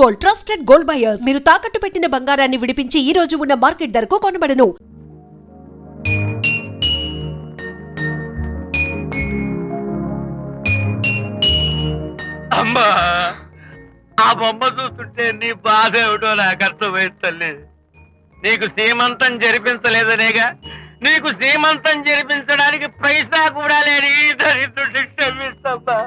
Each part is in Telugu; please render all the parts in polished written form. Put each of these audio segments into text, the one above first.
Gold, trusted gold buyers. మీరు తాకట్టు పెట్టిన బంగారాన్ని విడిపించి ఈ రోజు ఉన్న మార్కెట్ ధరకు కొనబడను. అమ్మా, ఆ బొమ్మ చూస్తుంటే నీ బాధ ఏమిటో నాకు అర్థమైంది తల్లి. నీకు సీమంతం జరిపించలేదనేగా, నీకు సీమంతం జరిపించడానికి పైసా కూడా లేని ఈ దరిద్రుడిని క్షమిస్తమ్మా.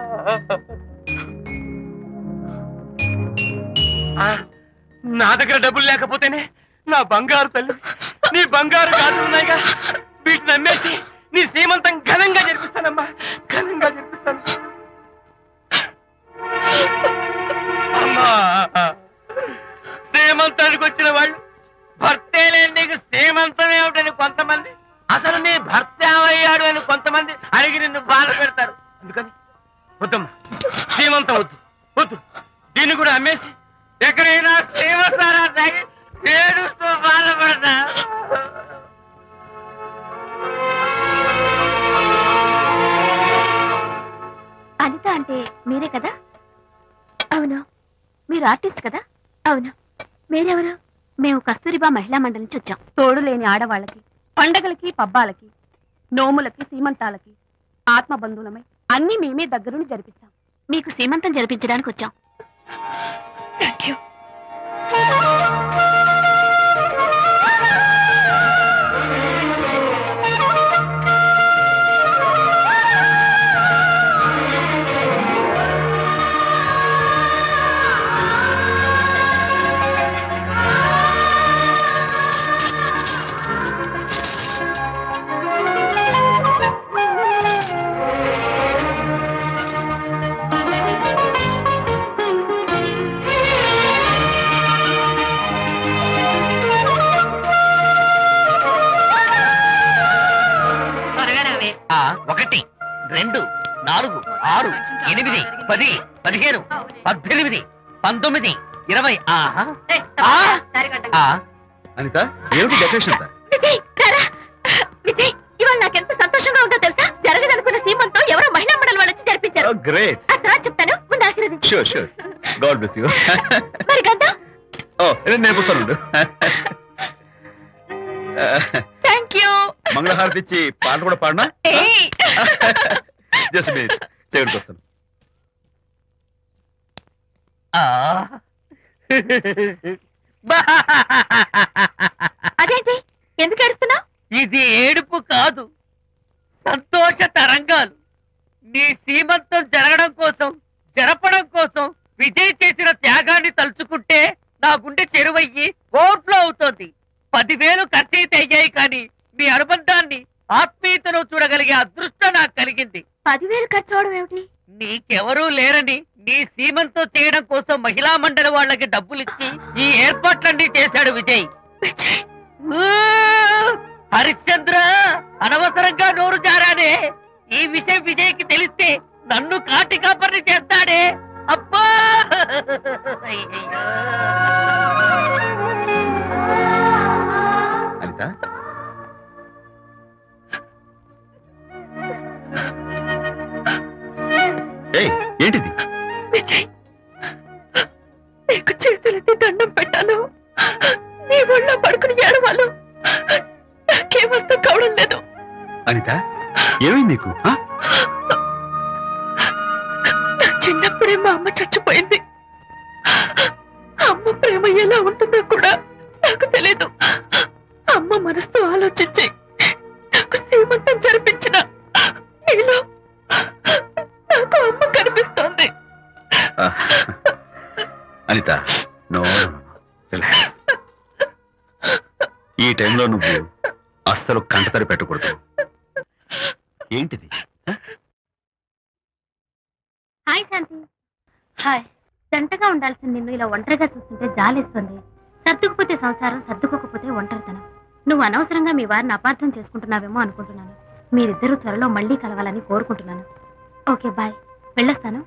నా దగ్గర డబ్బులు లేకపోతేనే నా బంగారు తల్లి, నీ బంగారు గాజులు ఉన్నాయిగా, వీటిని అమ్మేసి నీ సీమంతం ఘనంగా జరిపిస్తానమ్మా, ఘనంగా జరిపిస్తాను. అమ్మా, సీమంతానికి వచ్చిన వాళ్ళు భర్తే లేని నీకు సీమంతం ఏమిటని కొంతమంది, అసలు నీ భర్త ఏమయ్యాడు అని కొంతమంది అడిగి నిన్ను బాధ పెడతారు. అందుకని వద్దమ్మా, సీమంతం వద్దు వద్దు, దీన్ని కూడా అమ్మేసి ఎక్కడైనా సీమసారా తాగి ఏడుస్తూ బాధపడతా. అనిత అంటే మీరే కదా? అవును. మీరు ఆర్టిస్ట్ కదా? అవును. మీరెవరు? మేము కస్తూరిబా మహిళా మండలి నుంచి వచ్చాం. తోడు లేని ఆడవాళ్ళకి, పండగలకి, పబ్బాలకి, నోములకి, సీమంతాలకి ఆత్మబంధువులమై అన్ని మేమే దగ్గరుండి జరిపిస్తాం. మీకు సీమంతం జరిపించడానికి వచ్చాం. Thank you. ఒకటి, 2, 4, 6, 8, 10, 15, 18, 19, 20. అనిత, ఏమిటి డెకరేషన్ అంతా? విజయ్, రారా. విజయ్, ఇవాళ నాకెంత సంతోషంగా ఉందో తెలుసా? జరగదనుకున్న సీమంతో ఎవరో మహిళా మండలి వాళ్ళు వచ్చి జరిపించారు. గ్రేట్. ఆ తర్వాత చెప్తాను, ముందు ఆశీర్వదించు. Sure sure. God bless you. మరి గంధం? ఓ, నేను వస్తాను. Thank you. మంగళహారతి ఇచ్చి పాట కూడా పాడనా? జస్ట్ మినిట్, చేయడానికి వస్తాను. అదేంటి, ఎందుకు ఏడుస్తున్నావు? ఇది ఏడుపు కాదు, సంతోష తరంగాలు. నీ సీమంతం జరగడం కోసం, జరపడం కోసం విజయ్ చేసిన త్యాగాన్ని తలుచుకుంటే నా గుండె చెరువయ్యి ఓవర్ఫ్లో అవుతోంది. 10,000 ఖర్చయితే అయ్యాయి, కానీ మీ అనుబంధాన్ని, ఆత్మీయతను చూడగలిగే అదృష్టం నాకు కలిగింది. 10,000 ఖర్చు అవడం ఏమిటి? నీకెవరూ లేరని నీ సీమంతం చేయడం కోసం మహిళా మండలి వాళ్ళకి డబ్బులిచ్చి ఈ ఏర్పాట్లన్నీ చేశాడు విజయ్. హరిశ్చంద్ర, అనవసరంగా నోరు జారానే. ఈ విషయం విజయ్కి తెలిస్తే నన్ను కాటి కాపర్ని చేస్తాడే. అబ్బా, అనిత, ఏంటిది? విజయ్, నీకు చేతులెత్తి దండం పెట్టాను. నీ ఒళ్ళో పడుకుని ఏడవాళ్ళు. నాకేమర్థం కావడం లేదు. అనిత, ఏమైంది నీకు? నా చిన్నప్పుడే మా అమ్మ చచ్చిపోయింది. అమ్మ ప్రేమ ఎలా ఉంటుందో కూడా నాకు తెలీదు. అమ్మ మనసుతో ఆలోచించి నాకు సీమంతం జరిపించిన నీలో నాకు అమ్మ కనిపిస్తోంది. అనిత, నో, ఈ టైంలో నువ్వు అస్సలు కంటతడి పెట్టకూడదు. ఏంటిది? హాయ్ శాంతి. హాయ్. జంటగా ఉండాల్సిన నిన్ను ఇలా ఒంటరిగా చూస్తుంటే జాలేస్తుంది. సర్దుకుపోతే సంసారం, సర్దుకోకపోతే ఒంటరితనం. నువ్వు అనవసరంగా మీ వారిని అపార్థం చేసుకుంటున్నావేమో అనుకుంటున్నాను. మీరిద్దరూ త్వరలో మళ్ళీ కలవాలని కోరుకుంటున్నాను. Okay, bye. వెళ్ళొస్తాను.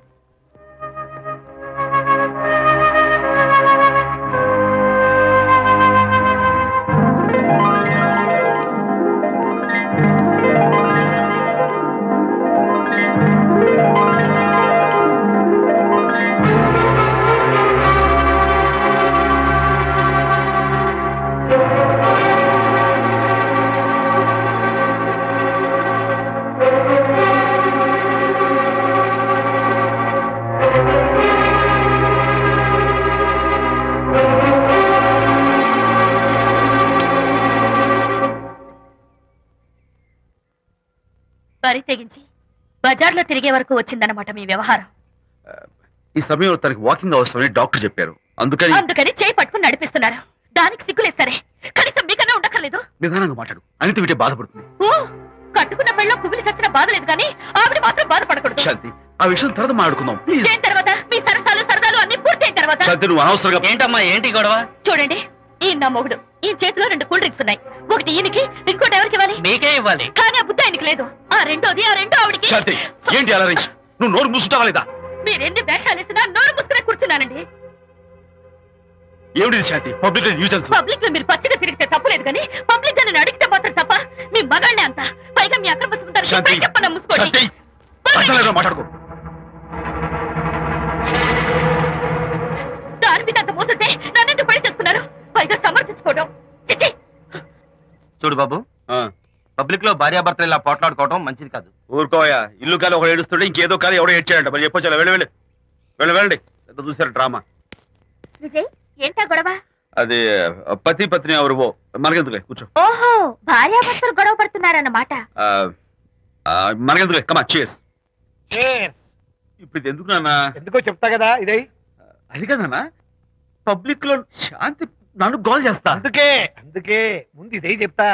బరి తెగించి బజార్లో తిరిగే వరకు వచ్చిందన్నమాట మీ వ్యవహారం. ఈ సమయంలో తనకి వాకింగ్ అవసరమని డాక్టర్ చెప్పారు. అందుకని చేయి పట్టుకుని నడిపిస్తున్నారు. దానికి సిగ్గులేదు సరే, కనీసం మీకన్నా ఉండక్కర్లేదు. నిదానంగా మాట్లాడు. అనిత వింటే బాధపడుతుంది. ఓ, కట్టుకున్న పెళ్ళలో కుమిలి చచ్చిన బాధ లేదు కానీ ఆవిడ మాత్రం బాధపడకూడదు. శాంతి, ఆ విషయం తర్వాత మాట్లాడుకుందాం ప్లీజ్. దేని తర్వాత? మీ సరసాలు సరదాలు అన్ని పూర్తయిన తర్వాత. శాంతి, నువ్వు అనవసరంగా ఏంటమ్మా ఏంటి గొడవ? చూడండి, ఈయన నా మొగుడు. ఈ చేతిలో 2 కూల్ డ్రింక్స్ ఉన్నాయి. ఒకటి ఈయనకి, ఇంకోటి ఎవరికి ఇవ్వాలి? మీకే ఇవ్వాలి. కానీ ఆ బుద్ధి ఆయనకి లేదు. ఆ రెండో ఆవిడికి. శాంతి, ఏంటి అలా నువ్వు నోరు మూసుకుంటావా లేదా? మీరెన్ని వేషాలు వేసినా నోరు పుస్తకం కూర్చున్నానండి. ఏమిటి శాంతి? Public nuisance. పబ్లిక్ లో మీరు పచ్చిగా తిరిగితే తప్పలేదు కానీ పబ్లిక్ గా నన్ను అడిగితే మాత్రం తప్ప. మీ మగాళ్ళే అంత. పైగా మీ అక్రమ శాంతి, సుందరికి చెప్పన ముసుకోండి. శాంతి, అర్థంలేదురా, మాట్లాడుకో. దాని మీద అంత మోసంటే నన్నెందుకు పెళ్లి చేసుకున్నారు? పైగా సమర్థించుకోవడం. చిచ్చి. చూడు బాబు, పబ్లిక్ లో భార్యాభర్తలు ఇలా పోట్లాడుకోవడం మంచిది కాదు. ఊరుకోయా. ఇల్లు కాలి ఒకడు ఏడుస్తుంటే ఇంకేదో కాలి ఎవడో ఏడ్చాడంట. మరి చెప్పొచ్చు. వెళ్ళండి వెళ్ళండి. ఎంత చూసారు డ్రామా. విజయ్, ఏంటా గొడవ? అది పతి పత్ని ఎవరు మనకెందుకులే, కూర్చో. ఓహో, భార్యాభర్తలు గొడవ పడుతున్నారన్నమాట. మనకెందుకులే, కమా చేస్. ఇప్పుడు ఇది ఎందుకు నాన్న? ఎందుకో చెప్తా కదా ఇదే. అది కదన్నా, పబ్లిక్ లో శాంతి నన్ను గోల్ చేస్తా. అందుకే ముందు ఇదే చెప్తా.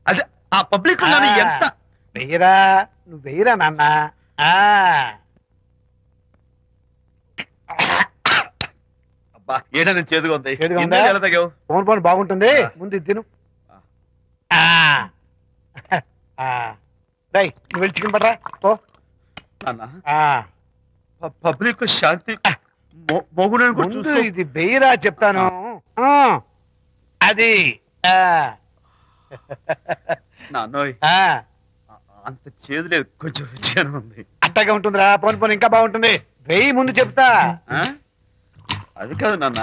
అది ఆ పబ్లిక్ లో నన్ను ఎంత వెయ్యరా, నువ్వు వెయ్యరా నాన్న. అబ్బా, ఏంటో నేను చేదుగా ఉంది. చేదుగా ఉందా? ఇందాక ఎలా తాగావు? ఫోన్ బాగుంటుంది, ముందు ఇది తిను. రై, నువ్వు వెళ్ళి చికెన్ పడరా ఓ. నాన్న, పబ్లిక్ లో శాంతి మొగుడని కూడా ముందు చూస్తూ ఇది వెయ్యరా చెప్తాను. అది నాన్నోయ్, అంత చేదు లేదు, కొంచెం రుచిగానే ఉంది. అట్టగా ఉంటుందిరా. పోను ఇంకా బాగుంటుంది. వెయ్యి ముందు చెప్తా. ఆ? అది కాదు నాన్న,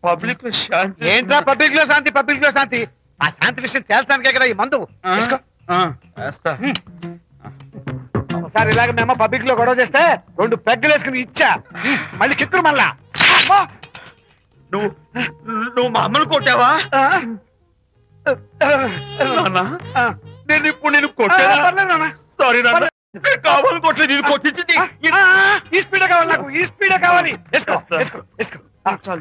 పబ్లిక్ లో శాంతి. ఏంట్రా పబ్లిక్ లో శాంతి? పబ్లిక్ లో శాంతి? ఆ శాంతి విషయం తేల్చడానికే కదా ఈ మందు. తీసుకో. వేస్తా. ఒకసారి ఇలాగ మేము పబ్లిక్ లో గొడవ చేస్తే 2 పెగ్గలు వేసుకుని ఇచ్చా. మళ్ళీ కిక్కురు మళ్ళా. నువ్వు మా అమ్మను కొట్టావా? నాన్న, నేను ఇప్పుడు నేను కొట్టాను. సారీ నాన్న, కావాలని కొట్టలేదు. ఇది కొట్టించింది. ఈ స్పీడ్ కావాలి నాకు, ఈ స్పీడ్ కావాలి. వేసుకో వేసుకో వేసుకో.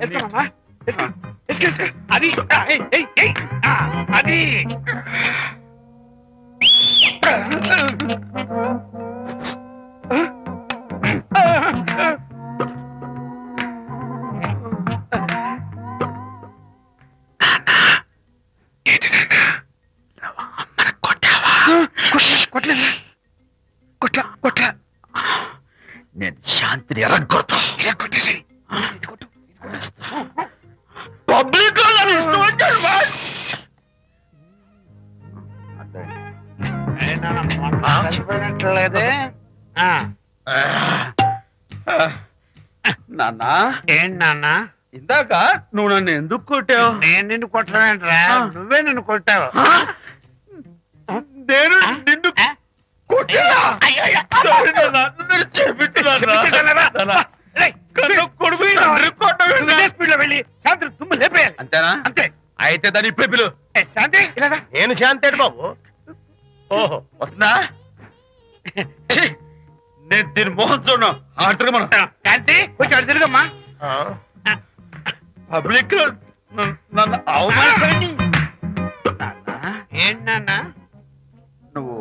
వేసుకోమమ్మా. వేసుకో వేసుకో వేసుకో. అది అది కొట్ల నేను శాంతిని ఎరగొడతా. కొట్టేసి పబ్లిక్ లో నన్ను ఇష్టం వచ్చాడు. చచ్చిపోయినట్లేదే. నాన్న, ఏంటి నాన్న? ఇందాక నువ్వు నన్ను ఎందుకు కొట్టావు? నేను నిన్ను కొట్టలేంట్రా, నువ్వే నిన్ను కొట్టావు. నేను నిన్ను కొట్టానా? Sorry నాన్న, నేను చేపించున్నాను. కొడుకు స్పీడ్ లో వెళ్ళి శాంతి తుమ్ము లేపేయాలి. అంతేనా? అంతే. అయితే దాని ఇప్పుడే పిలు. శాంతి ఇలా రా. నేను శాంతి బాబు. ఓహో, వస్తుందా? ఛీ, నేను దీని మోహన్ చూడను. ఆటగా మనం శాంతి కొంచెం అటు తిరుగమ్మా. పబ్లిక్ లో నన్ను అవమానించండి. ఏంటి నాన్న? నువ్వు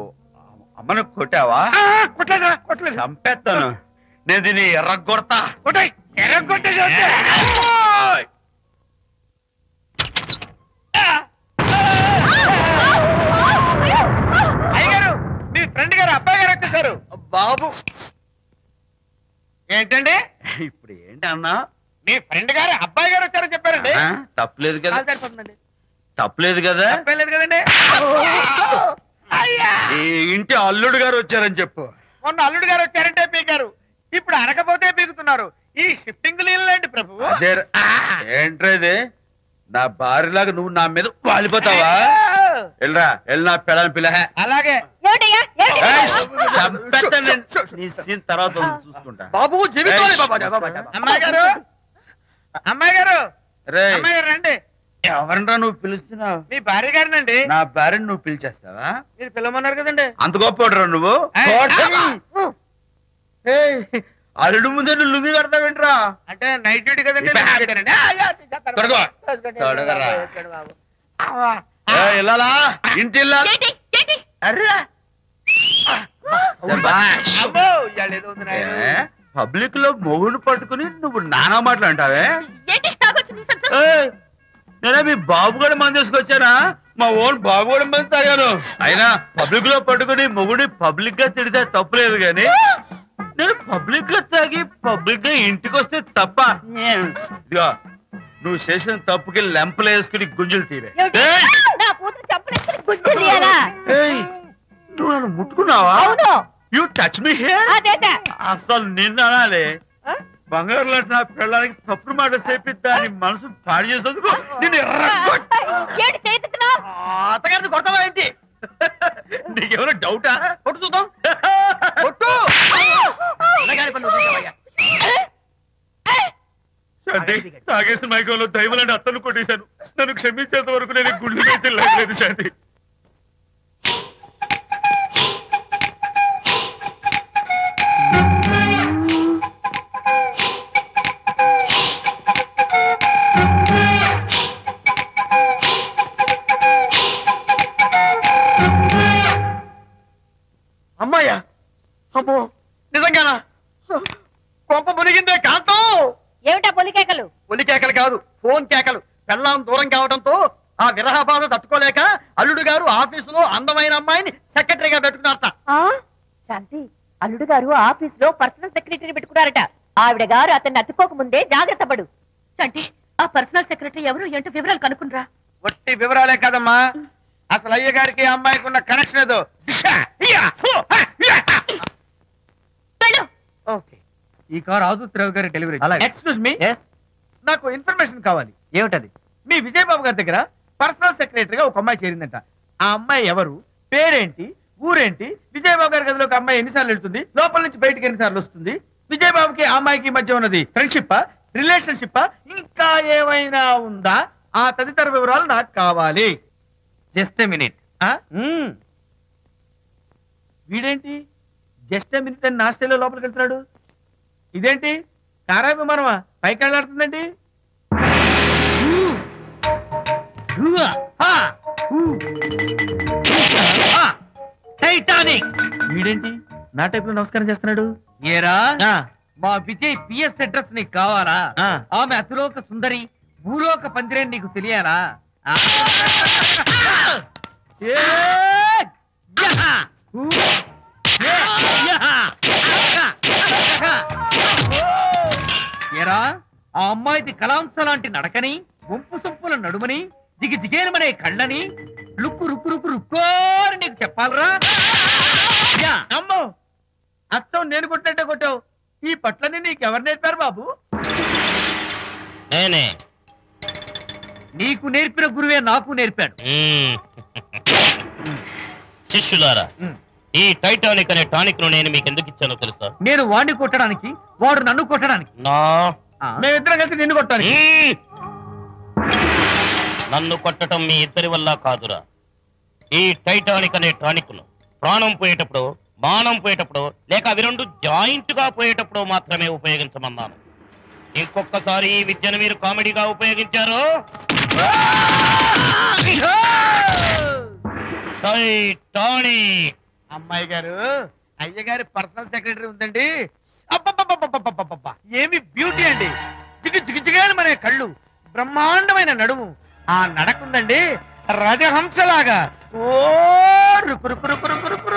అమ్మను కొట్టావా? కొట్టలేదా? కొట్టలేదు. చంపేస్తాను. నేను దీన్ని ఎర్రగొడతా. కొట్టాయి ఎర్రగొట్టే అయ్యగారు, మీ ఫ్రెండ్ గారు అబ్బాయి గారు వచ్చేసారు. బాబు, ఏంటండి ఇప్పుడు ఏంటి అన్నా? మీ ఫ్రెండ్ గారు అబ్బాయి గారు వచ్చారని చెప్పారండి. తప్పలేదు కదా? సరిపోతుందండి. తప్పలేదు కదా? తప్పలేదు కదండి. ఈ ఇంటి అల్లుడు గారు వచ్చారని చెప్పు. మొన్న అల్లుడు గారు వచ్చారంటే పీకారు, ఇప్పుడు అనకపోతే పీకుతున్నారు. ఈ షిఫ్టింగ్ లీలండి ప్రభు. అదే ఏంట్రేది? నా భార్యలాగా నువ్వు నా మీద వాలిపోతావా? వెళ్ళరా, వెళ్ళి నా పెళ్ళని పిల్ల. అలాగే తర్వాత చూసుకుంటా. బాబు జీవితం. అమ్మాయి గారు, అమ్మాయి గారు, రే, అమ్మాయి గారు రండి. ఎవరినరా నువ్వు పిలుస్తున్నావు? మీ భార్య గారినండి. నా భార్యను నువ్వు పిలిచేస్తావా? మీరు పిల్లమన్నారు కదండి. అంత గొప్ప నువ్వు? ఏయ్, అల్లుడు ముందే నువ్వు లుంగి కడతావేంట్రా? అంటే నైట్ డ్యూటీ కదండి. తొడగో. తొడగరా. ఇల్లాలా ఇంటి ఇల్లాలా? అర్రా పబ్లిక్ లో మొగుడు పట్టుకుని నువ్వు నానా మాటలు అంటావే? నేనే మీ బాబు కూడా మంది తీసుకొచ్చానా? మా ఓన్ బాబు కూడా మంది తాగాను. అయినా పబ్లిక్ లో పట్టుకుని మొగుడి పబ్లిక్ గా తిడితే తప్పులేదు గాని నేను పబ్లిక్ గా తాగి పబ్లిక్ గా ఇంటికి వస్తే తప్ప. ఇదిగో నువ్వు చేసిన తప్పుకి లెంపలు వేసుకుని గుంజులు తీరే. నువ్వు నన్ను ముట్టుకున్నావా? You touch me here. అసలు నిన్ను అనాలి. బంగారు లాంటి నా పిల్లలకి తప్పుడు మాట చెప్పి దాని మనసు పాడు చేసేందుకు నిన్ను అత్తగారిని కొడతావా ఏంటి? నీకేమైనా డౌటా? కొట్టు చూద్దాం. కొట్టు. తాగేసిన మైకంలో దైవలాంటి అత్తను కొట్టేశాను. నన్ను క్షమించేంత వరకు నేను గుళ్ళు వేసి లేదు శాంతి. అమ్మాయ్యా, అమ్మో నిజంగానా? కొంప మునిగిందే కాంతం. ఏమిటా పొలికేకలు? ఒలి కేకలు కాదు, ఫోన్ కేకలు. పెళ్ళాం దూరం కావడంతో ఆ విరహ బాధ తట్టుకోలేక అల్లుడు గారు ఆఫీసులో అందమైన అమ్మాయిని సెక్రటరీగా పెట్టుకున్నారట. శాంతి, అల్లుడు గారు ఆఫీసులో పర్సనల్ సెక్రటరీ పెట్టుకున్నారట. ఆవిడ గారు అతన్ని అతుక్కోక ముందే జాగ్రత్త పడు. శాంతి, ఆ పర్సనల్ సెక్రటరీ ఎవరు ఏంటో వివరాలు కనుక్కునరా. వట్టి వివరాలే కదమ్మా, అసలు అయ్య గారికి అమ్మాయికి ఉన్న కనెక్షన్ ఏదో. ఓకే, ఈ కార్ ఆదుత్రావు గారి డెలివరీ. ఎక్స్క్యూజ్ మీ, నాకు ఇన్ఫర్మేషన్ కావాలి. ఏమిటది? మీ విజయబాబు గారి దగ్గర పర్సనల్ సెక్రటరీగా ఒక అమ్మాయి చేరిందంట. ఆ అమ్మాయి ఎవరు, పేరేంటి, ఊరేంటి, విజయబాబు గారి గదిలోకి అమ్మాయి ఎన్నిసార్లు వెళ్తుంది, లోపల నుంచి బయటికి ఎన్నిసార్లు వస్తుంది, విజయబాబుకి ఆ అమ్మాయికి మధ్య ఉన్నది ఫ్రెండ్షిప్, రిలేషన్షిప్, ఇంకా ఏమైనా ఉందా? ఆ తదితర వివరాలు నాకు కావాలి. Just a minute. వీడేంటి జస్ట్ ఏ మినిట్ అని నాస్టేలో లోపలికి వెళ్తున్నాడు? ఇదేంటి కారా విమానమా పైకి వెళ్ళాడుతుందండి? టైటానిక్. వీడేంటి నా టైప్ లో నమస్కారం చేస్తున్నాడు? ఏరా, ఆ, మా విజయ్ పిఎస్ అడ్రస్ నీకు కావాలా? ఆ. ఆమె అతిలోక సుందరి, భూలోక పందిరేని నీకు తెలియాలా? ఏ, యహా! యహా! ఏరా, ఆ అమ్మాయిది కలాంస లాంటి నడకని, వంపు సొంపుల నడుమని, దిగి దిగేనమనే కళ్ళని, లుక్కు రుక్కు రుక్కు రుక్కోని నీకు చెప్పాలరా? యా! అమ్మో, అచ్చం నేను కొట్టినట్టే కొట్టావు. ఈ పట్లని నీకెవరు నేర్పారు బాబు? నేనే. నీకు నేర్పిన గురువే నాకు నేర్పాడు. శిష్యులారా, ఈ టైటానిక్ అనే టానిక్ ను నేను మీకు ఎందుకు ఇచ్చానో తెలుసా? నేను వాడిని కొట్టడానికి, వాడు నన్ను కొట్టడానికి. నా మేమిద్దరం కలిసి నిన్ను కొట్టాలి. నన్ను కొట్టడం మీ ఇద్దరి వల్ల కాదురా. ఈ టైటానిక్ అనే టానిక్ ను ప్రాణం పోయేటప్పుడు, మానం పోయేటప్పుడు, లేక అవి రెండు జాయింట్ గా పోయేటప్పుడు మాత్రమే ఉపయోగించమన్నాను. ఇంకొకసారి ఈ విద్యను మీరు కామెడీగా ఉపయోగించారు, టైటానిక్. అమ్మాయి గారు, అయ్య గారి పర్సనల్ సెక్రటరీ ఉందండి. అబ్బబ్బబ్బబ్బబ్బబ్బబ్బబ్బ, ఏమి బ్యూటీ అండి! జిగు జిగు జిగాని మన కళ్ళు, బ్రహ్మాండమైన నడుము, ఆ నడకుందండి రాజహంసలాగా. ఓ రుకు రుకు రుకు రుకు రుకు